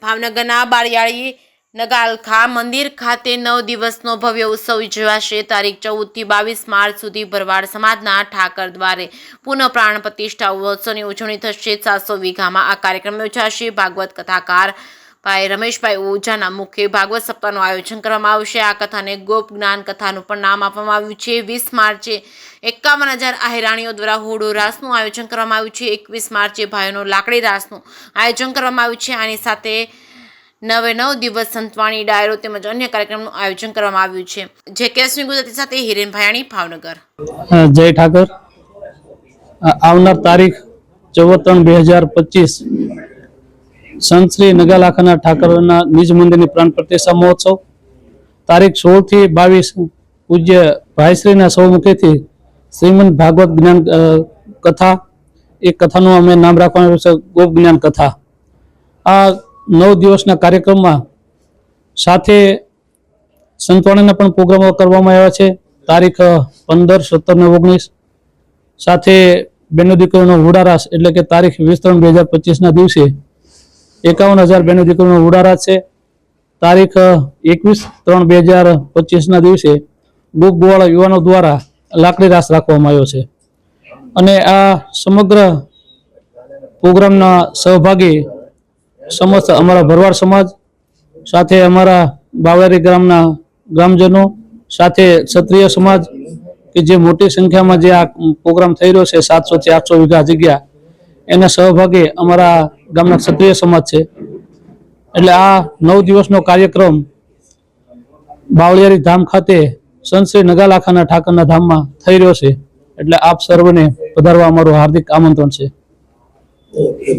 ભાવનગરના બાળિયાળી નગાલખા મંદિર ખાતે 9 દિવસનો ભવ્ય ઉત્સવ યોજાશે। તારીખ 14 થી 22 માર્ચ સુધી ભરવાડ સમાજના ઠાકર દ્વારે પુનઃ પ્રાણ પ્રતિષ્ઠા મહોત્સવની ઉજવણી થશે। 700 વીઘામાં આ કાર્યક્રમ યોજાશે। ભાગવત કથાકાર ભાઈ રમેશભાઈ ઓઝાના મુખ્ય ભાગવત સપ્તાહનું આયોજન કરવામાં આવશે। આ કથાને ગોપ જ્ઞાન કથાનું પણ નામ આપવામાં આવ્યું છે। 20 માર્ચે 51,000 આહિરાણીઓ દ્વારા હોડો રાસનું આયોજન કરવામાં આવ્યું છે। 21 માર્ચે ભાઈઓનો લાકડી રાસનું આયોજન કરવામાં આવ્યું છે। આની સાથે 9 દિવસ સંતવાણી ડાયરો તેમજ અન્ય કાર્યક્રમનું આયોજન કરવામાં આવ્યું છે। જે કેસની ગુજરાતી સાથે હિરેન ભાયાણી, ભાવનગર। જય ઠાકર। આવનાર તારીખ 14/3/2025 સંત શ્રી નગાલાખાના ઠાકરના નિજ મંદિરની પ્રાણ પ્રતિષ્ઠા મહોત્સવ તારીખ 16 થી 22 પૂજ્ય ભાઈશ્રીના સૌમુખેથી શ્રીમદ ભાગવત જ્ઞાન કથા, એ કથાનું અમે નામ રાખવાનું છે ગોપ જ્ઞાન કથા। આ 9 દિવસના કાર્યક્રમમાં સાથે સંતવાણીના પણ પ્રોગ્રામો કરવામાં આવ્યા છે। તારીખ 15, 17 ને 19 સાથે બેનો દીકરીનો હુડારાસ એટલે કે તારીખ 20/3/2025 દિવસે 51,000 બેનો દીકરીનો હુડારાસ છે। તારીખ 21/3/2025 દિવસે ગોપ ગોવાળા યુવાનો દ્વારા લાકડી રાસ રાખવામાં આવ્યો છે અને આ સમગ્ર પ્રોગ્રામના સહભાગી સમસ્ત અમારા ભરવાડ સમાજ સાથે અમારા બાવળારી ગામના ગ્રામજનો સાથે ક્ષત્રિય સમાજ કે જે મોટી સંખ્યામાં જે આ પ્રોગ્રામ થઈ રહ્યો છે 700 થી 800 વીઘા જગ્યા એના સહભાગી અમારા ગામના ક્ષત્રિય સમાજ છે। એટલે આ 9 દિવસનો કાર્યક્રમ બાવળિયારી ધામ ખાતે સંત શ્રી નગાલાખાના ઠાકરના ધામમાં થઈ રહ્યો છે। એટલે આપ સર્વને પધારવા અમારું હાર્દિક આમંત્રણ છે।